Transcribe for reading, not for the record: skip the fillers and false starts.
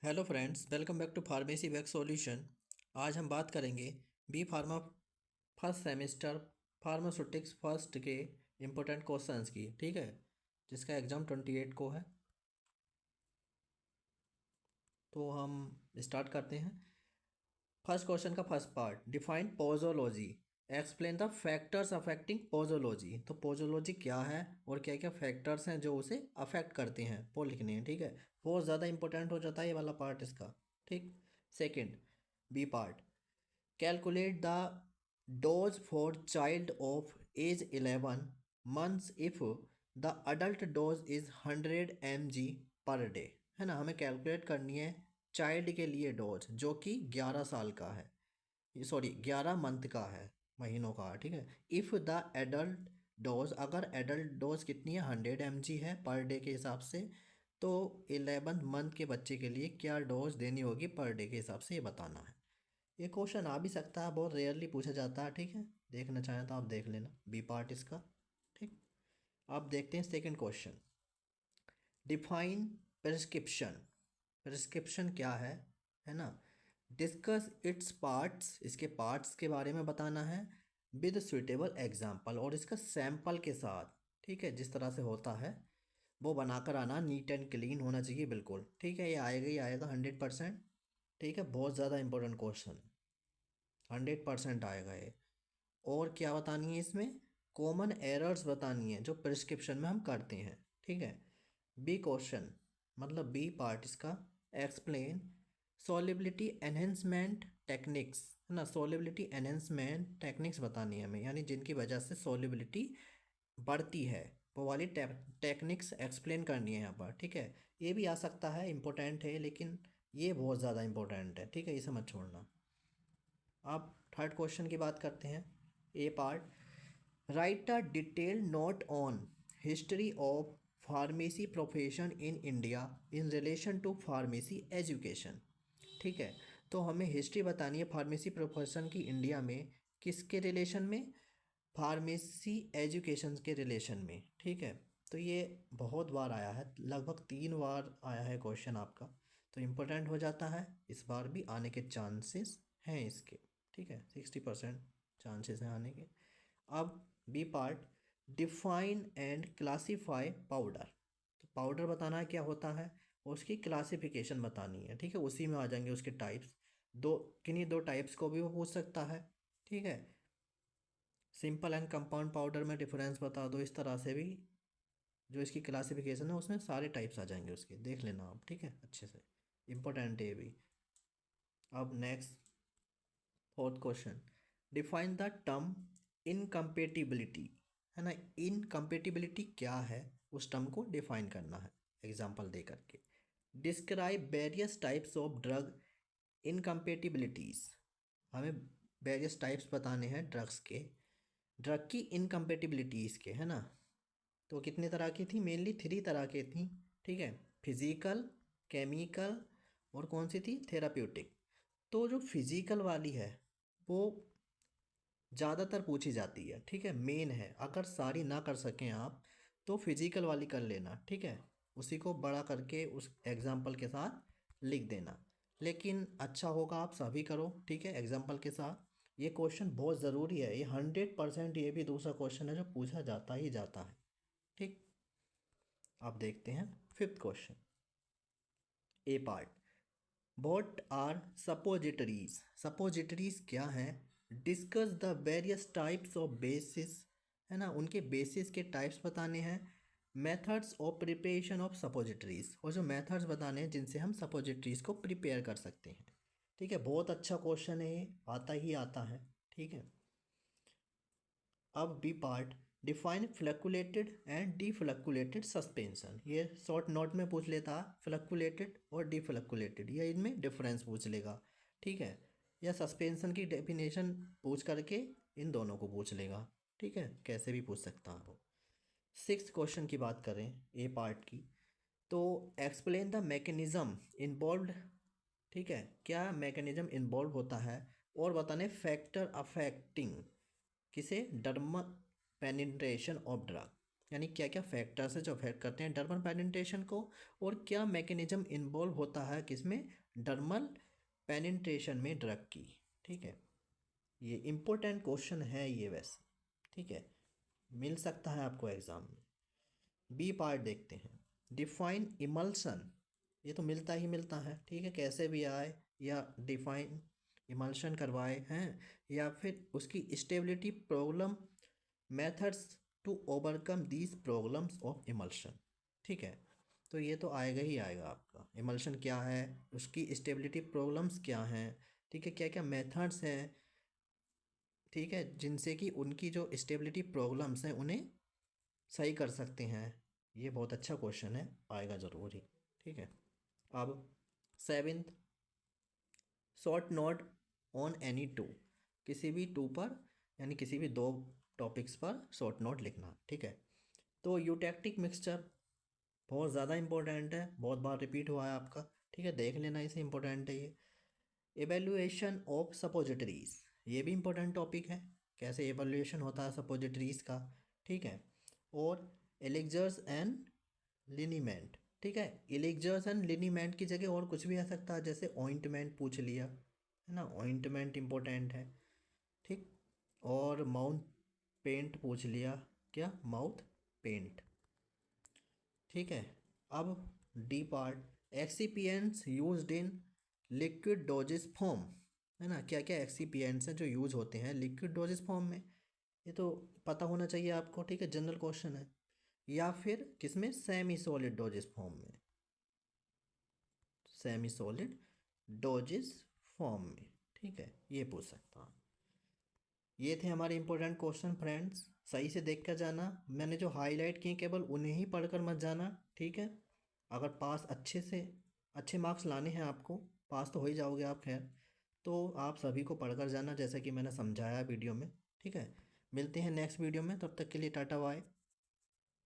Hello friends, welcome back to pharmacy back solution. आज हम बात करेंगे B pharma first semester pharmaceutics first के इम्पोर्टेंट क्वेश्चंस की। ठीक है, जिसका एग्ज़ाम 28 को है। तो हम स्टार्ट करते हैं। फर्स्ट क्वेश्चन का first part, define posology, explain the factors affecting posology. तो पोजोलॉजी क्या है और क्या क्या फैक्टर्स हैं जो उसे अफेक्ट करते हैं, वो लिखने हैं। ठीक है, बहुत ज़्यादा इंपॉर्टेंट हो जाता है ये वाला पार्ट इसका। ठीक। Second, B part, calculate the dose for child of age 11 months if the adult dose is 100 mg per day. है ना, हमें कैलकुलेट करनी है चाइल्ड के लिए डोज जो कि 11 साल का है, सॉरी 11 मंथ का है, महीनों का है। ठीक है, इफ़ द एडल्ट डोज, अगर एडल्ट डोज कितनी है 100 mg है पर डे के हिसाब से, तो 11 मंथ के बच्चे के लिए क्या डोज देनी होगी पर डे के हिसाब से ये बताना है। ये क्वेश्चन आ भी सकता है, बहुत रेयरली पूछा जाता है। ठीक है, देखना चाहें तो आप देख लेना बी पार्ट इसका। ठीक। अब देखते हैं second question, define prescription. Prescription क्या है ना। डिस्कस इट्स पार्ट्स, इसके पार्ट्स के बारे में बताना है विद सुइटेबल एग्जाम्पल, और इसका सैम्पल के साथ। ठीक है, जिस तरह से होता है वो बनाकर आना, नीट एंड क्लीन होना चाहिए बिल्कुल। ठीक है, ये आएगा ही आएगा 100%। ठीक है, बहुत ज़्यादा इंपॉर्टेंट क्वेश्चन, 100% आएगा ये। और क्या बतानी है इसमें, कॉमन एरर्स बतानी है जो प्रिस्क्रिप्शन में हम करते हैं। ठीक है। बी क्वेश्चन, मतलब बी पार्ट इसका, एक्सप्लेन सॉलिबिलिटी एनहेंसमेंट टेक्निक्स। है ना, सॉलिबिलिटी एनहेंसमेंट टेक्निक्स बतानी है हमें, यानी जिनकी वजह से सॉलिबिलिटी बढ़ती है, वो वाली टेक्निक्स एक्सप्लेन करनी है यहाँ पर। ठीक है, ये भी आ सकता है, इम्पोर्टेंट है, लेकिन ये बहुत ज़्यादा इम्पोर्टेंट है। ठीक है, इसे मत छोड़ना। अब थर्ड क्वेश्चन की बात करते हैं। A part, write a detail note on history of pharmacy profession in India in relation to pharmacy education. ठीक है, तो हमें हिस्ट्री बतानी है फार्मेसी प्रोफेशन की इंडिया में, किसके रिलेशन में, फार्मेसी एजुकेशन के रिलेशन में। ठीक है, तो ये बहुत बार आया है, लगभग 3 बार आया है क्वेश्चन आपका, तो इम्पोर्टेंट हो जाता है। इस बार भी आने के चांसेस हैं इसके। ठीक है, 60% चांसेस हैं आने के। अब B part, define and classify powder. तो पाउडर बताना है क्या होता है, और उसकी क्लासिफिकेशन बतानी है। ठीक है, उसी में आ जाएंगे उसके टाइप्स, दो किन्हीं दो टाइप्स को भी वो पूछ सकता है। ठीक है, सिंपल एंड कंपाउंड पाउडर में डिफरेंस बता दो, इस तरह से भी जो इसकी क्लासिफिकेशन है उसमें सारे टाइप्स आ जाएंगे उसके, देख लेना आप। ठीक है, अच्छे से, इंपॉर्टेंट है ये भी। अब next fourth question, define the term incompatibility. है ना, इनकम्पेटिबिलिटी क्या है, उस टर्म को डिफाइन करना है एग्जाम्पल दे करके। Describe various types of drug incompatibilities, हमें वेरियस टाइप्स बताने हैं ड्रग्स के, ड्रग की इनकम्पेटिबिलिटीज़ के। है ना, तो कितने तरह की थी, मेनली 3 तरह की थी। ठीक है, फिजिकल, केमिकल, और कौन सी थी, थेराप्यूटिक। तो जो फिजिकल वाली है वो ज़्यादातर पूछी जाती है। ठीक है, मेन है, अगर सारी ना कर सकें आप तो फिजिकल वाली कर लेना। ठीक है, उसी को बड़ा करके उस एग्जाम्पल के साथ लिख देना, लेकिन अच्छा होगा आप सभी करो। ठीक है, एग्जाम्पल के साथ। ये क्वेश्चन बहुत ज़रूरी है, ये 100%, ये भी दूसरा क्वेश्चन है जो पूछा जाता ही जाता है। ठीक। अब देखते हैं fifth question, A part, what are suppositories. Suppositories क्या हैं, discuss the various types of bases. है ना, उनके बेसिस के टाइप्स बताने हैं। Methods of preparation of suppositories, और जो मेथड्स बताने हैं जिनसे हम सपोजिटरीज को प्रिपेयर कर सकते हैं। ठीक है, बहुत अच्छा क्वेश्चन है ये, आता ही आता है। ठीक है। अब B part, define flocculated and deflocculated suspension. ये शॉर्ट नोट में पूछ लेता है, फ्लैकुलेटेड और डीफ्लैकुलेटेड, या इनमें डिफरेंस पूछ लेगा। ठीक है, या सस्पेंशन की डेफिनेशन पूछ करके इन दोनों को पूछ लेगा। ठीक है, कैसे भी पूछ सकता है वो। सिक्स क्वेश्चन की बात करें ए पार्ट की, तो एक्सप्लेन द मैकेनिज्म इन्वॉल्व। ठीक है, क्या मैकेनिज्म इन्वॉल्व होता है, और बताने फैक्टर अफेक्टिंग किसे, डर्मा पेनिट्रेशन ऑफ ड्रग, यानी क्या क्या फैक्टर्स है जो अफेक्ट करते हैं डर्मल पेनिट्रेशन को, और क्या मैकेनिज्म इन्वॉल्व होता है किसमें, डर्मल पेनिट्रेशन में ड्रग की। ठीक है, ये इम्पोर्टेंट क्वेश्चन है ये वैसे। ठीक है, मिल सकता है आपको एग्जाम में। बी पार्ट देखते हैं, डिफाइन इमल्सन। ये तो मिलता ही मिलता है, ठीक है, कैसे भी आए, या डिफाइन इमल्शन करवाए हैं, या फिर उसकी stability problem, methods to overcome these problems of emulsion. ठीक है, तो ये तो आएगा ही आएगा आपका, इमल्शन क्या है, उसकी स्टेबिलिटी प्रॉब्लम्स क्या हैं, ठीक है, क्या क्या मेथड्स हैं, ठीक है, जिनसे कि उनकी जो स्टेबिलिटी प्रॉब्लम्स हैं उन्हें सही कर सकते हैं। ये बहुत अच्छा क्वेश्चन है, आएगा ज़रूर ही। ठीक है, अब seventh, short note on any two. किसी भी टू पर, यानी किसी भी दो टॉपिक्स पर शॉर्ट नोट लिखना। ठीक है, तो यूटैक्टिक मिक्सचर बहुत ज़्यादा इंपॉर्टेंट है, बहुत बार रिपीट हुआ है आपका। ठीक है, देख लेना, इसे इंपॉर्टेंट है ये। एवेल्यूएशन ऑफ सपोजिटरीज, ये भी इंपॉर्टेंट टॉपिक है, कैसे एवेल्यूएशन होता है सपोजिटरीज का। ठीक है, और एलिक्जर्स एंड लिनीमेंट। ठीक है, एलिक्जर्स एंड लिनीमेंट की जगह और कुछ भी आ सकता है, जैसे ऑइंटमेंट पूछ लिया, है ना, ऑइंटमेंट इंपॉर्टेंट है। ठीक, और माउथ पेंट पूछ लिया, क्या, माउथ पेंट। ठीक है, अब D part, excipients used in liquid doses form, है ना, क्या क्या एक्सीपियंट्स हैं जो यूज होते हैं लिक्विड डोजेस फॉर्म में, ये तो पता होना चाहिए आपको। ठीक है, जनरल क्वेश्चन है। या फिर किसमें, सेमी सॉलिड डोजेस फॉर्म में, सेमी सॉलिड डोजेस फॉर्म में। ठीक है, ये पूछ सकता हूँ। ये थे हमारे इंपॉर्टेंट क्वेश्चन फ्रेंड्स, सही से देख कर जाना, मैंने जो हाईलाइट किए केवल उन्हें ही पढ़कर मत जाना। ठीक है, अगर पास अच्छे से अच्छे मार्क्स लाने हैं आपको, पास तो हो ही जाओगे आप खैर, तो आप सभी को पढ़कर जाना जैसा कि मैंने समझाया वीडियो में। ठीक है, मिलते हैं नेक्स्ट वीडियो में, तब तक के लिए टाटा बाय।